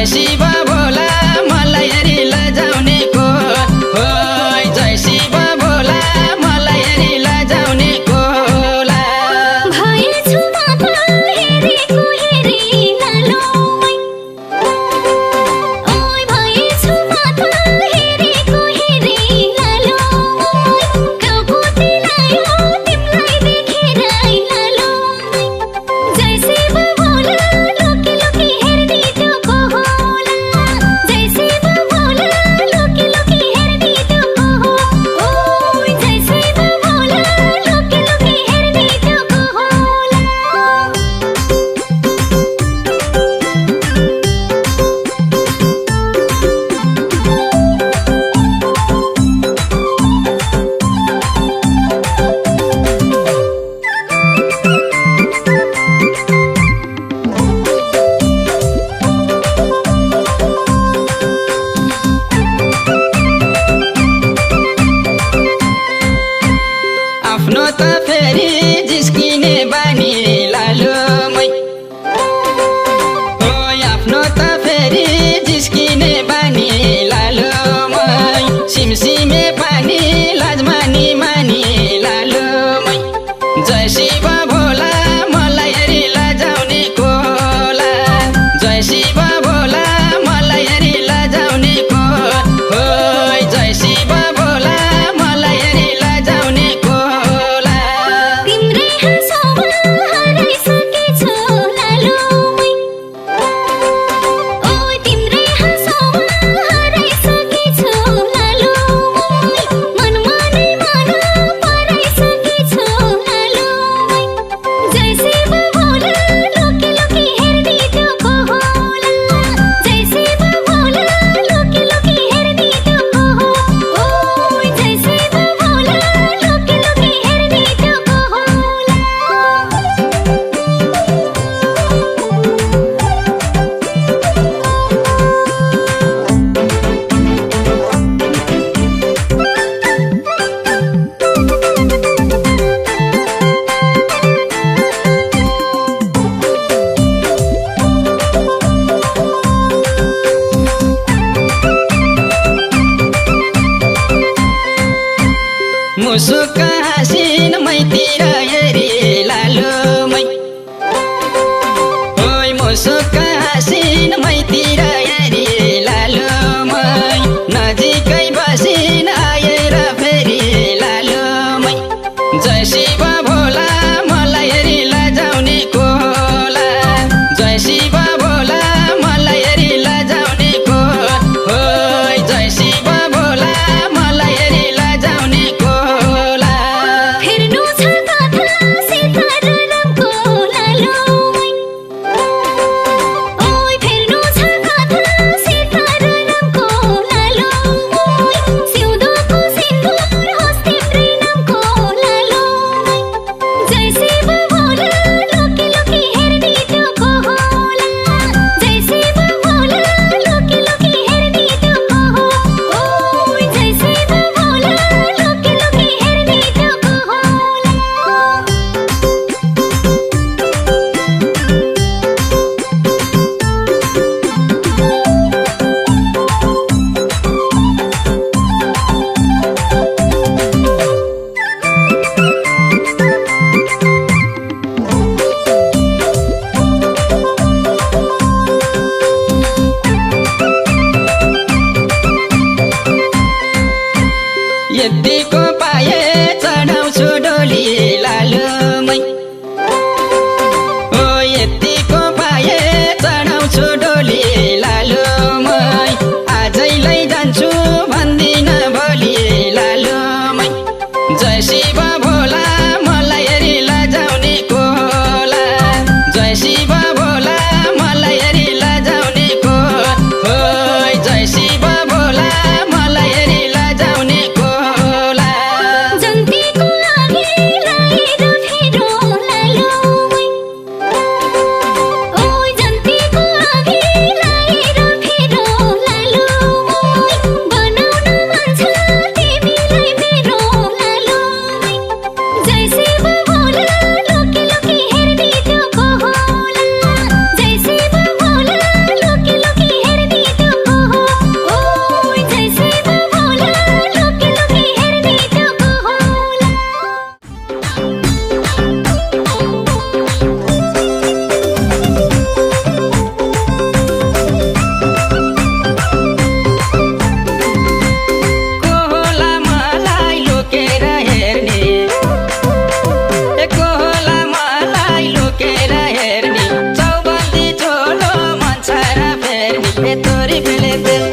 जय शिव भोला मलाई हेरी लजाउने को होय जय शिव भोला मलाई हेरी लजाउने कोला भएछु माता हेरेको हेरी लालोमै ओइ भएछु माता हेरेको हेरी लालोमै कबुती लायो तिमीलाई देखेर लालोमै जय शिव भोला लोके लोके हेर्ने त्यो को होला जय शिव भोला लोके लोके हेर्ने त्यो को हो ओइ जय शिव भोला लोके लोके हेर्ने त्यो को होला आफ्नो त फेरि जिस्किने बानी लालोमै ओय आफ्नो त फेरि जिस्किने बानी लालोमै सिमसिमे पानी लाजमानी मानी लालोमै जय शिव भोला मलाई हेरी लजाउने कोला जय शिव भोला मलाई हेरी लजाउने को होय जय शिव भोला मलाई हेरी लजाउने कोला तिम्रै हाँसोमा हराइसकेछु लालोमै ओइ तिम्रै हाँसोमा हराइसकेछु लालोमै मनमा नै मन पराइसकेछु लालोमै जय शिव भोला लोके लोके हेर्ने त्यो को होला जय शिव भोला लोके लोके हेर्ने त्यो को हो ओइ जय शिव भोला लोके लोके हेर्ने त्यो को होला मुसुक हाँसिन मैतिर हेरी लालोमै ओइ मुसुक हाँसिन मैतिर हेरी लालोमै नजिकै बसिन आएर फेरि लालोमै जय शिव भोला मलाई हेरी लजाउने कोला जय शिव भोला मलाई हेरी लजाउने को होय जय शिव भोला मलाई हेरी लजाउने कोला फेर्नु छ कथा सीतारामको लालोमै ओइ फेर्नु छ कथा सीतारामको लालोमै सिउँदोको सिन्दुर होस् तिम्रै नामको लालोमै जय शिव भोला लोके लोके हेर्ने त्यो को होला ए तोरी पेले तेल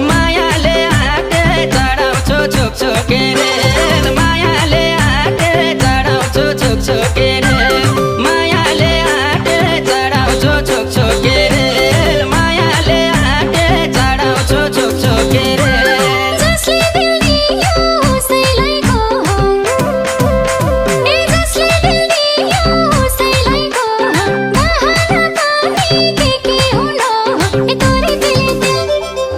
मायाले आके चढाउँछु छुक छुके रेल मायाले आके चढाउँछु छुक छुके रेल मायाले आके चढाउँछु छुक छुके रेल मायाले आके चढाउँछु छुक छुके रेल जसले दिल दियो उसैलाई कहो ए जसले दिल दियो उसैलाई कहो बहाना पनि के हुनु ए तोरी पेले तेल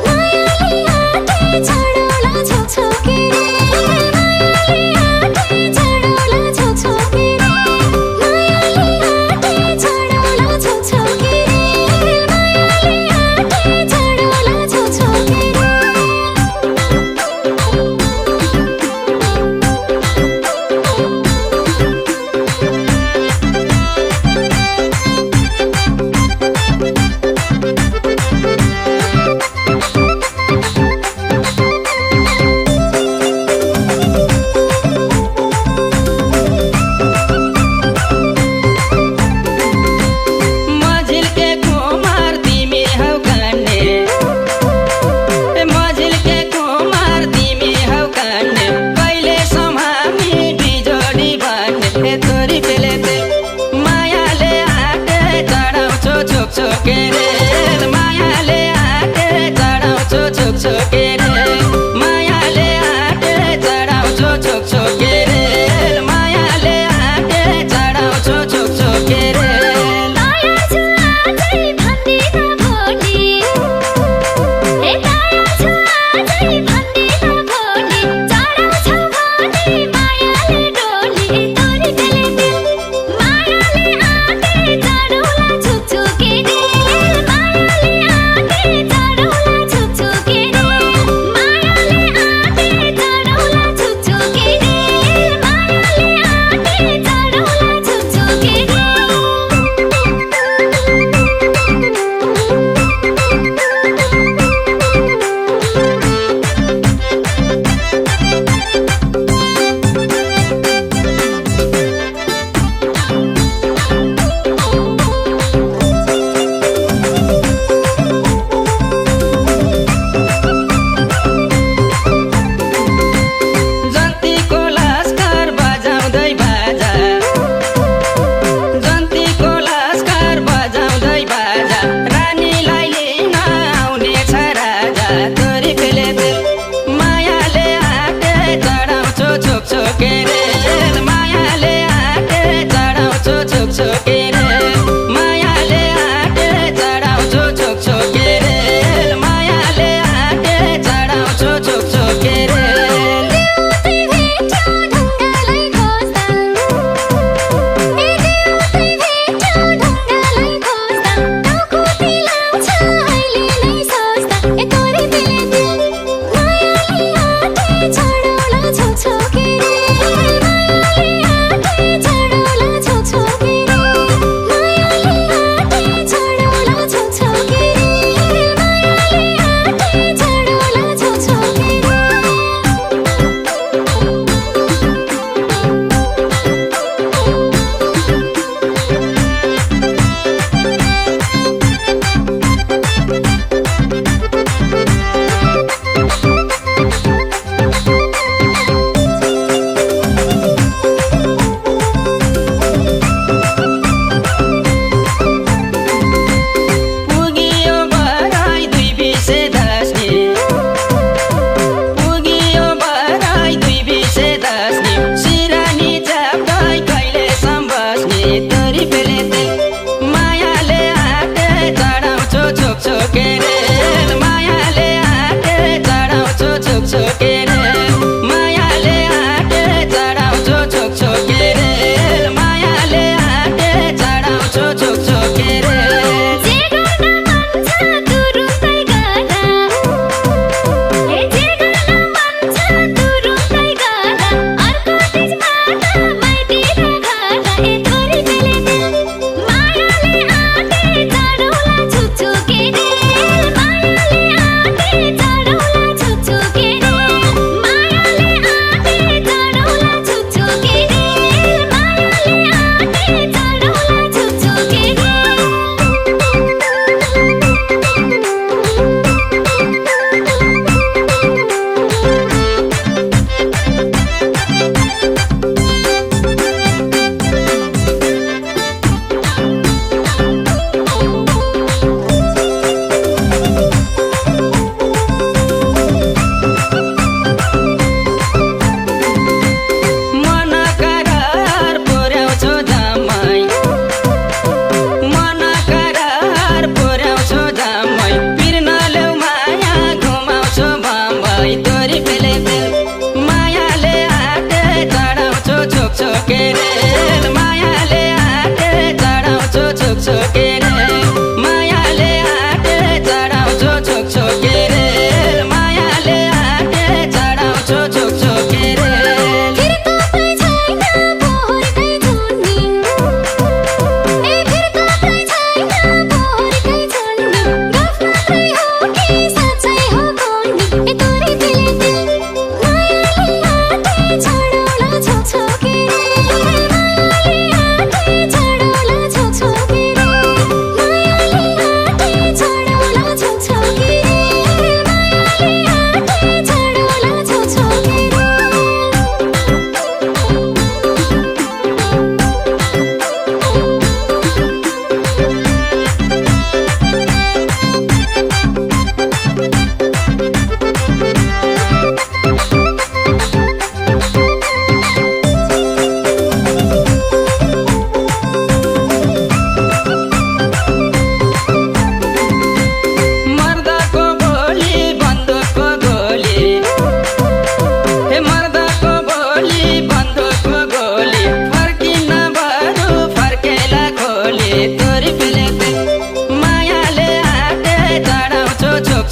मायाले आके चढाउला छुक छुके रेल मायाले आके चढाउला छुक छुके रेल मायाले आके चढाउला छुक छुके रेल मायाले आके चढाउला छुक छुके रेल मझिल्के कुमार तिमी हौ कान्ने मझिल्के कुमार तिमी हौ कान्ने कहिलेसम्म हामी बिजोडी बन्ने ए तोरी पेले तेल मायाले आके चढाउँछु छुक छुके रेल मायाले आके चढाउँछु छुक छुके रेल मायाले आके चढाउँछु छुक छुके रेल मायाले आके चढाउँछु छुक छुके रेल ताया छ आजै भन्दिन भोलि ए ताया छ आजै भन्दिन भोलि चढाउँछ भने मायाले डोली ए तोरी पेले तेल मायाले आके चढाउला छुक छुके रेल मायाले आके चढाउला छुक छुके रेल मायाले आके चढाउला छुक छुके रेल मायाले आके चढाउला छुक छुके रेल जन्तीको लस्कर बजाउँदै बाजा जन्तीको लस्कर बजाउँदै बाजा रानीलाई लिन आउनेछ राजा तोरी पेले तेल मायाले आके चढाउँछु छुक छुके रेल मायाले आके चढाउँछु छुक छुके रेल मायाले आके चढाउँछु छुक छुके रेल मायाले आके चढाउँछु छुक छुके रेल देउतै भेट्यो ढुङ्गालाई खोज्दा ए देउतै भेट्यो ढुङ्गालाई खोज्दा टाउको तिलाउँछ अहिले नै सोच्दा ए तोरी पेले तेल मायाले आके चढाउला छुक छुके रेल मायाले आके चढाउला छुक छुके रेल मायाले आके चढाउला छुक छुके रेल मायाले आके चढाउला छुक छुके रेल पुगियो बराई दुई बिसे दस्ने पुगियो बराई दुई बिसे दस्ने सिरानी जाप्दै कहिले सम्बस्ने तोरी पेले तेल मायाले आके चढाउँछु छुक छुके रेल मायाले आके चढाउँछु छुक छुके रेल मायाले आके चढाउँछु छुक छुके रेल मायाले आके चढाउँछु छुक छुके रेल जे गर्न मन छ तुरुन्तै गर्दा ए जे गर्न मन छ तुरुन्तै गर्दा अर्को तिजबाट माइतिर गर्दा ए तोरी पेले तेल मायाले आके चढाउला छुक छुके रेल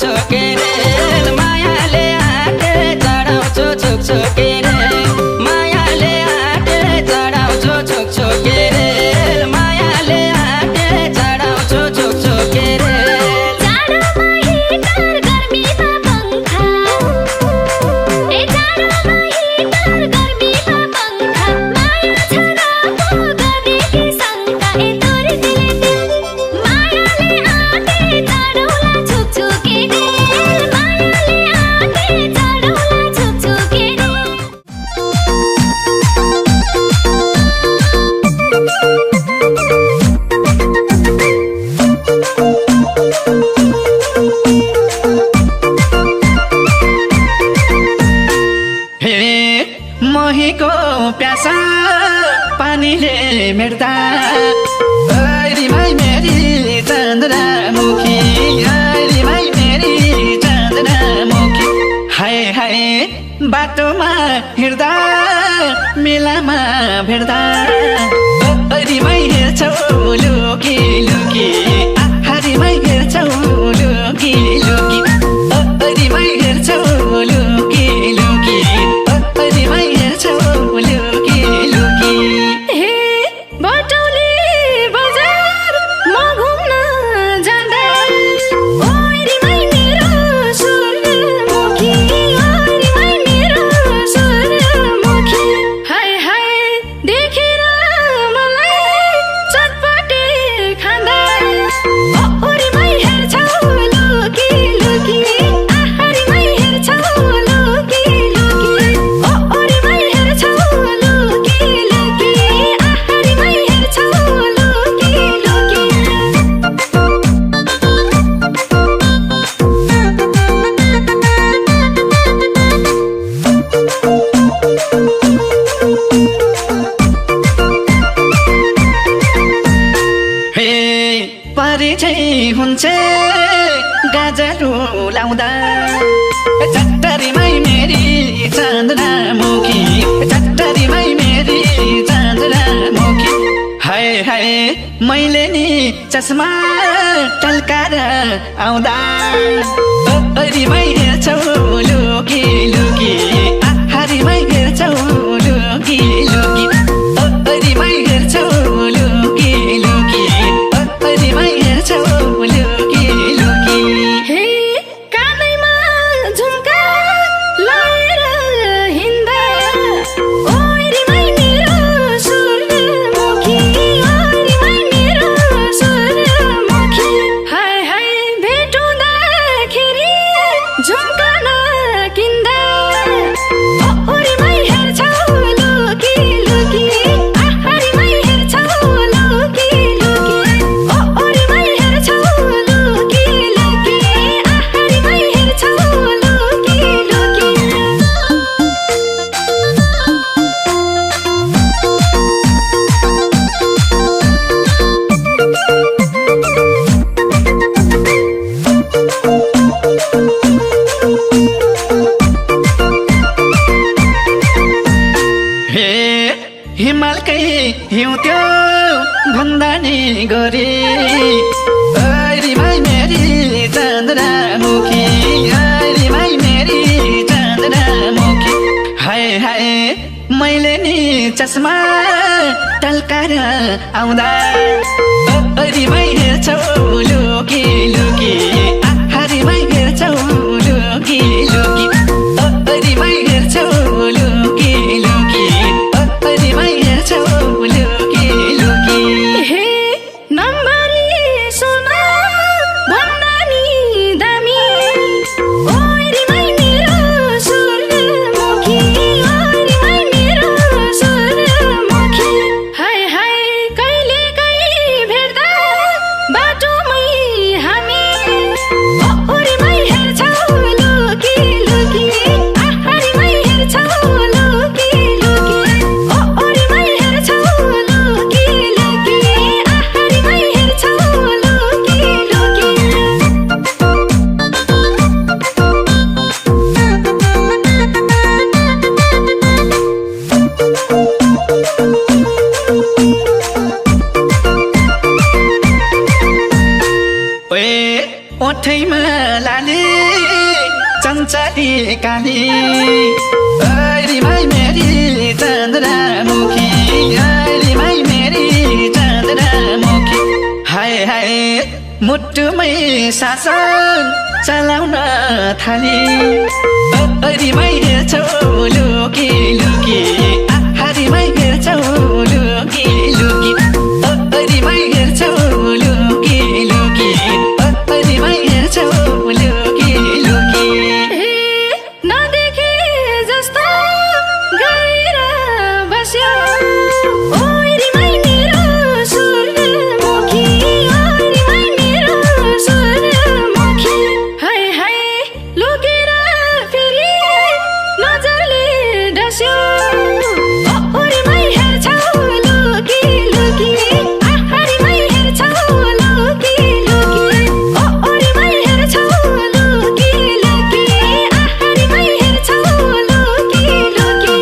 छोकेरे मायाले आटे चढाउँछु छुक छोकेरे मायाले आटे चढाउँछु छुक छोकेरे मायाले आटे चढाउँछु छुक छोकेरे जाडोमा हिटर गर्मीमा पंखा जाडोमा हिटर गर्मीमा पंखा माया छराको गर्ने कि शङ्का तोरी दिले मायाले आटे चढौला छुक छुकेरे मायाले आटे चढौला छुक छुकेरे हे मोहीको प्यासा पानीले मेट्दा रिमाई मेरी चन्द्रमुखी रिमाई मेरी चन्द्रमुखी हाय हाय बाटोमा हिँड्दा मेलामा भेट्दा रिमाई हेर्छौ लुकी लुकी रिमाई हेर्छौ लुकी लुकी रिमाई हेर्छौ लुकी लुकी रिमाई हेर्छौ लुकी लुकी हे बटौली बजार म घुम्न जाँदा ओइ रिमाई मेरो सुरमुखी ओइ रिमाई मेरो सुरमुखी हाय हाय देखेर मलाई चटपटे खाँदा ओ रिमाई हेर्छौ लुकी लुकी रिमाई हेर्छौ लुकी लुकी ओ रिमाई हेर्छौ लुकी लुकी रिमाई हेर्छौ लुकी लुकी हे परिचय हुन्छ गाजरु लाउँदा चट्टरीमै मेरी चन्द्रमुखी चट्टरीमै मेरी चन्द्रमुखी हाय हाय मैले नि चस्मा टल्काएर आउँदा रिमाई हेर्छौ लुकी लुकी रिमाई हेर्छौ लुकी लुकी रिमाई हेर्छौ लुकी लुकी रिमाई हेर्छौ लुकी लुकी हे कानैमा झुम्का लाएर हिँड्दा ओइ रिमाई मेरो सुरमुखी ओइ रिमाई मेरो सुरमुखी हाय हाय भेटुँदाखेरि झुम्का नकिन्दा ओ रिमाई हेर्छौ लुकी लुकी रिमाई हेर्छौ लुकी लुकी ओ रिमाई हेर्छौ लुकी लुकी रिमाई हेर्छौ लुकी लुकी हे हिमालकै हिउँ त्यो भन्दा नि गरे रिमाई मेरी चन्द्रमुखी रिमाई मेरी चन्द्रमुखी हाय हाय मैले नि चस्मा टल्काएर आउँदा रिमाई हेर्छौ लुकी लुकी रिमाई हेर्छौ लुकी लुकी रिमाई हेर्छौ लुकी लुकी रिमाई हेर्छौ लुकी लुकी हे नम्बरी सोना भन्दा नि दामी ओइ रिमाई मेरो सुरमुखी ओइ रिमाई मेरो सुरमुखी हाय हाय कहिले काहीँ भेट्दा बाटोमै ओठैमा लाली चञ्चली काली रिमाई मेरी चन्द्रमुखी रिमाई मेरी चन्द्रमुखी हाय हाय मुटुमै शासन चलाउन थाली रिमाई हेर्छौ लुकी लुकी रिमाई हेर्छौ लुकी लुकी रिमाई हेर्छौ लुकी लुकी रिमाई हेर्छौ लुकी लुकी नदेखे जस्तो गएर बस्यो ओ रिमाई मेरो सूर्यमुखी ओ रिमाई मेरो सूर्यमुखी हाय हाय लुकेर फेरि नजरले डस्यो ओ रिमाई हेर्छौ लुकी लुकी रिमाई हेर्छौ लुकी लुकी ओ रिमाई हेर्छौ लुकी लुकी रिमाई हेर्छौ लुकी लुकी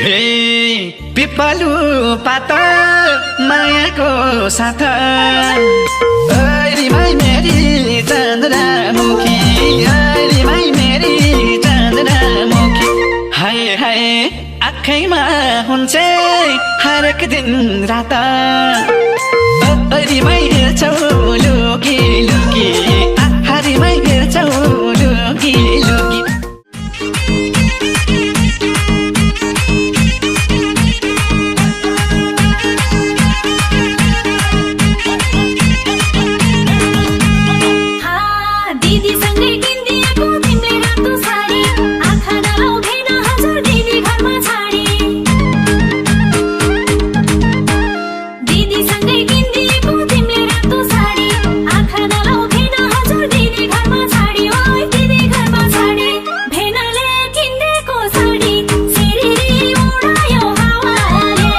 हे पिपलु पात मायाको साथ रिमाई मेरी चन्द्रमुखी रिमाई मेरी चन्द्रमुखी हाय हाय आँखैमा हुन्छ हरेक दिन रात रिमाई हेर्छौ लुकी लुकी रिमाई हेर्छौ लुकी लुकी दिदीसँगै किनिदिएको तिमीले रातो साडी आँखा नलाउँदैन हजुर दिदी घरमा छाडी दिदीसँगै किनिदिएको तिमीले रातो साडी आँखा नलाउँदैन हजुर दिदी घरमा छाडी ओइ दिदी घरमा छाडी भेनाले किनिदिएको साडी सिरिरी उडायो हावाले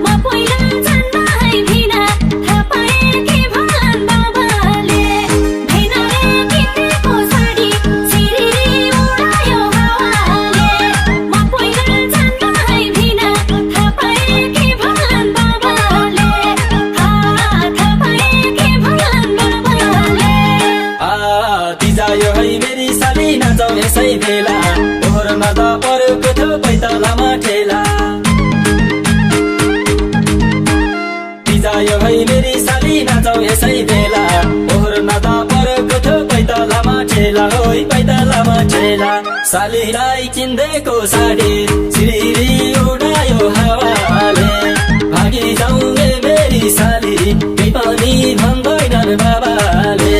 म पहिला जान्दा है भिना थाहा पाए के भन्छन् बाबाले भेनाले किनिदिएको साडी सिरिरी उडायो हावाले म पहिला जान्दा है भिना थाहा पाए के भन्छन् बाबाले थाहा पाए के भन्छन् बाबाले तिजायो है मेरी साली नाचौ यसै बेला ओहोर नदा परेको थियो पैतालामा ठेला तिजायो है मेरी साली नाचौ यसै बेला ओहोर नदा परेको थियो पैतालामा ठेला होइ पैतालामा ठेला सालीलाई किनिदिएको साडी सिरिरी उडायो हावाले भागी जाउने मेरी साली केही पनि भन्दैनन् बाबाले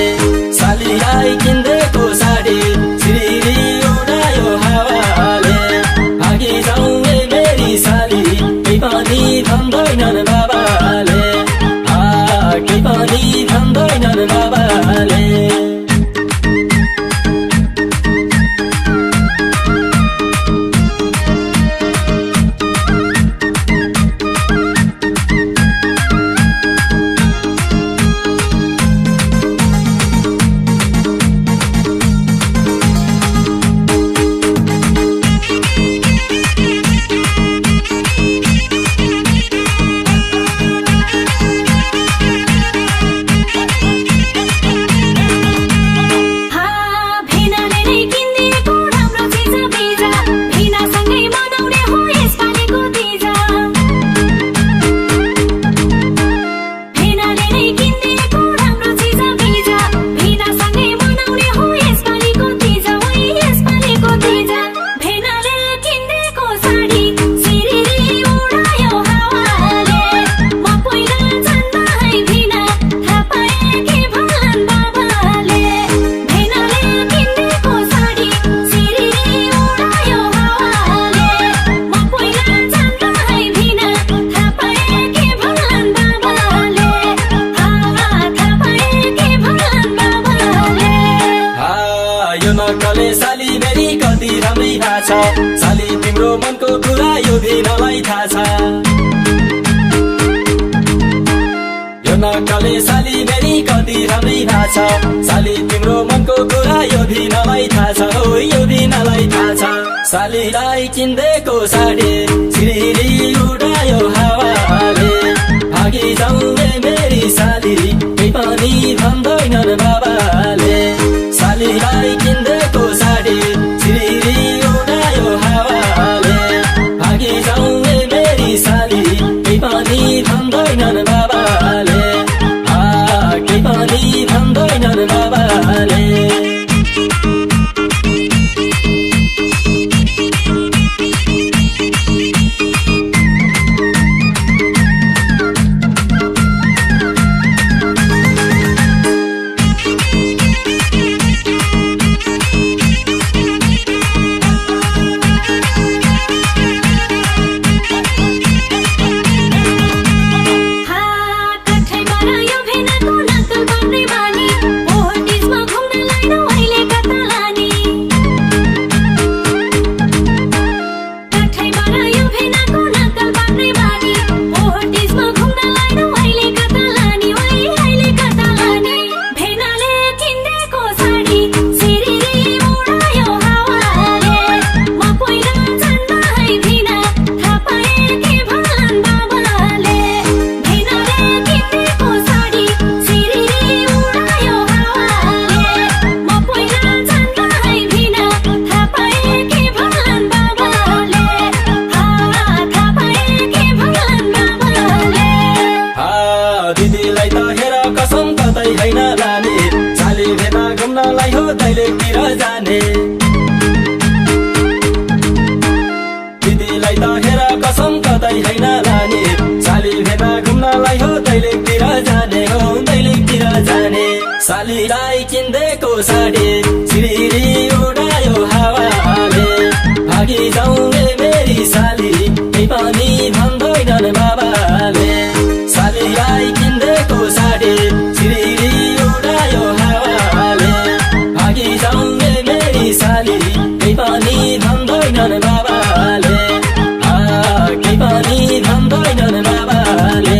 सालीलाई किनिदिएको साडी सिरिरी उडायो हावाले भागी जाउने मेरी साली केही पनि भन्दैनन् बाबाले केही पनि भन्दैनन् बाबाले साली तिम्रो मनको कुरा यो भिनालाई थाहा छ यो नक्कले साली राम्रै थाहा छ साली तिम्रो मनको कुरा यो दिनलाई थाहा छ हो यो दिनलाई थाहा छ सालीलाई किन्देको साडी सिरिरी उडायो हावाले भागी जाउने मेरी साली केही पनि भन्दैनन् बाबाले सालीलाई किन्देको साडी सिरिरी उडायो हावाले भागी जाउने मेरी साली केही पनि भन्दैनन् बाबाले केही पनि भन्दैनन् बाबाले दैलेखतिर जाने दिदीलाई त हेर कसम कतै हैन लाने साली भेना घुम्नलाई हो दैलेखतिर जाने हो दैलेखतिर जाने सालीलाई किन्देको साडी सिरिरी उडायो हावाले भागी जाउने मेरी साली केही पनि भन्दैनन् बाबाले सालीलाई किन्देको साडी सिरिरी उडायो हावाले भागी जाउने मेरी साली केही पनि भन्दैनन् बाबाले केही पनि भन्दैनन् बाबाले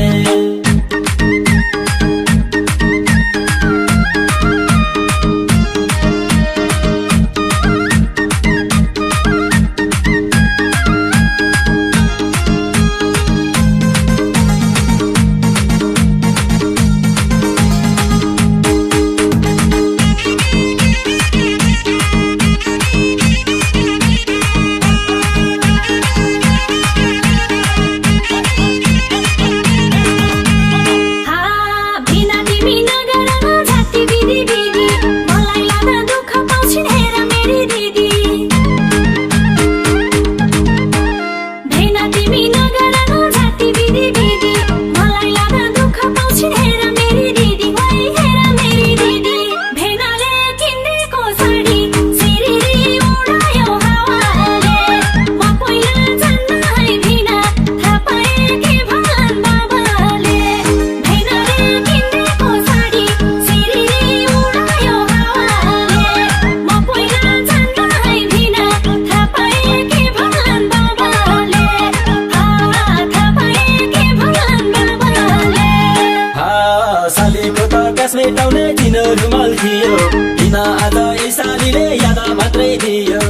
मेटाउने किन रुमाल थियो किन आज यी सालीले याद मात्रै दियो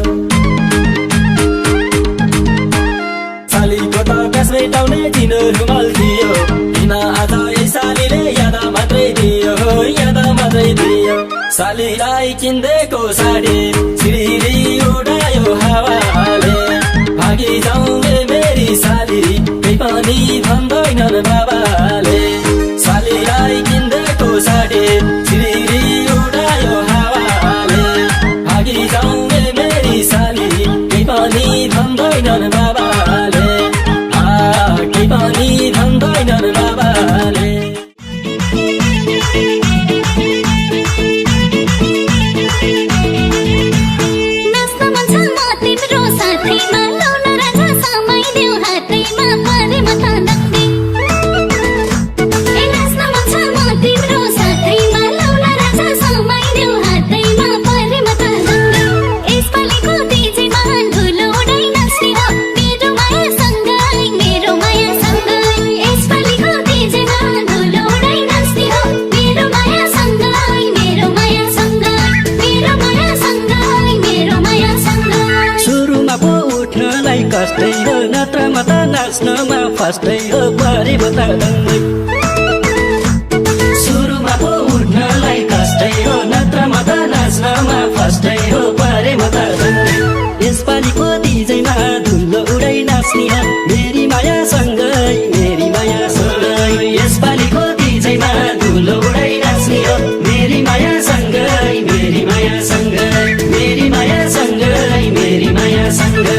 सालीको त प्यास मेटाउने किन रुमाल थियो किन आज यी सालीले याद मात्रै दियो याद मात्रै दियो सालीलाई किन्देको साडी सिरिरी उडायो हावाले भागी जाउने मेरी साली केही पनि भन्दैनन् बाबाले सालीलाई किन्देको साडी सिरिरी उडायो हावाले भागी जाउने मेरी साली केही पनि भन्दैनन् बाबाले केही पनि भन्दैनन् बाबाले मेरो माया सँग फास्टै हो परेमा त दङ्गै सुरुमा पो उठ्नलाई कष्टै हो नत्रमा त नाच्नमा फास्टै हो परेमा त दङ्गै यसपालिको डिजेमा धुलो उडाइ नाच्ने हो मेरी माया सँगै मेरी माया सँगै यसपालिको डिजेमा धुलो उडाइ नाच्ने हो मेरी माया सँगै मेरी माया सँगै मेरी माया सँगै मेरी माया सँगै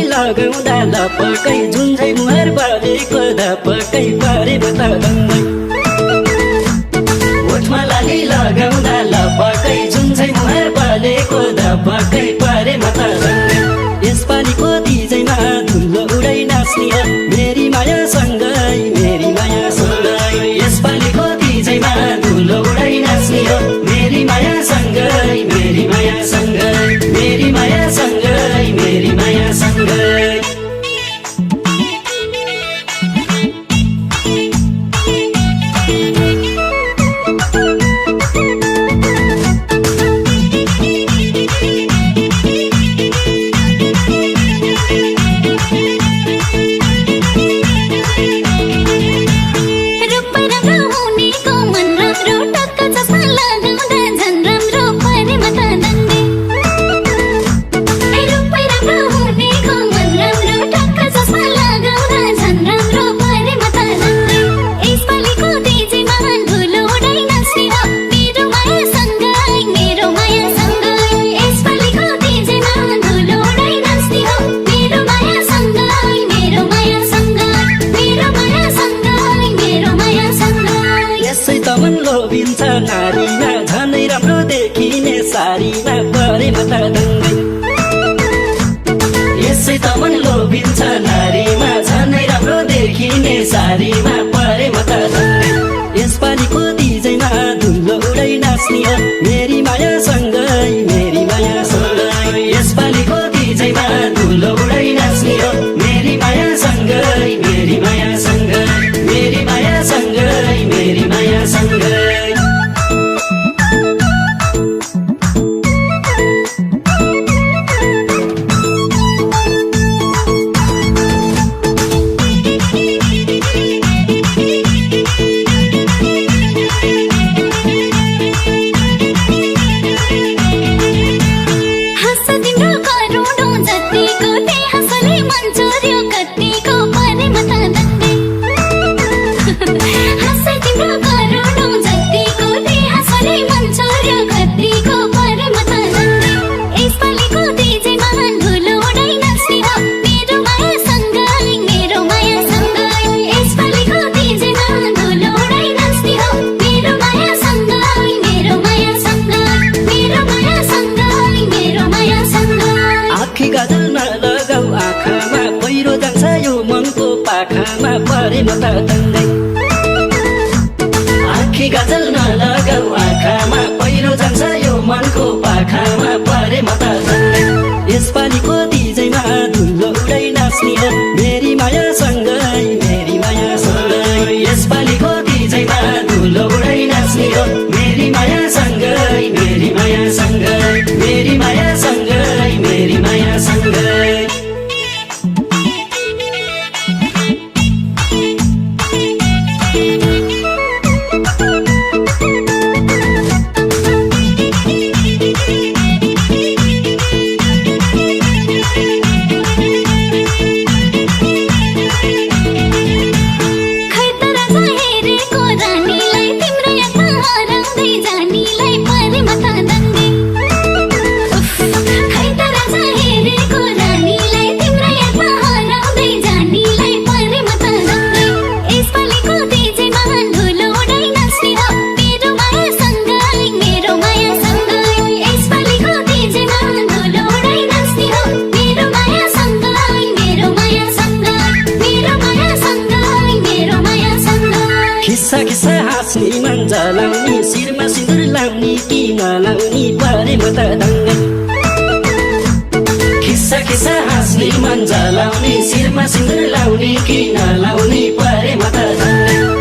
लगाउँदा लपकै जुन चाहिँ मुहार बालेको धपकै परेमा त दङ्गै ओठमा लाली लगाउँदा लपकै जुन चाहिँ मुहार बालेको धपकै परेमा त दङ्गै यसपालिको डिजेमा धुलो उडाइ नाच्ने हो मेरी माया सँगै मेरी माया सँगै यसपालिको डिजेमा धुलो उडाइ नाच्ने हो मेरी माया सँगै मेरी माया सँगै मेरी माया सँगै मेरी माया सँगै लोभिन्छ नारीमा झनै राम्रो देखिने सारीमा परेमा त दङ्गै यसै त मन लोभिन्छ नारीमा झनै राम्रो देखिने सारीमा परेमा त दङ्गै यसपालिको डिजेमा धुलो उडाइ नाच्ने हो मेरी माया सँगै मेरी माया सँगै यसपालिको डिजेमा धुलो उडाइ नाच्ने हो मेरी माया सँगै मेरी माया सँगै मेरी माया सँगै मेरी माया सँगै पाखामा परेमा त दङ्गै आँखी गजल नलगाऊ आँखामा पहिरो जान्छ यो मनको पाखामा परेमा त दङ्गै यसपालिको डिजेमा धुलो उडाइ नाच्ने हो मेरी माया सँगै मेरी माया सँगै यसपालिको डिजेमा धुलो उडाइ नाच्ने हो मेरी माया सँगै मेरी माया सँगै मेरी माया सँगै मेरी माया सँगै लाउने शिरमा सिन्दुर लाउने कि नलाउने परे म त दङ्गै खिस्सा खिस्सा हाँस्ने मन जलाउने शिरमा सिन्दुर लाउने कि नलाउने परे म त दङ्गै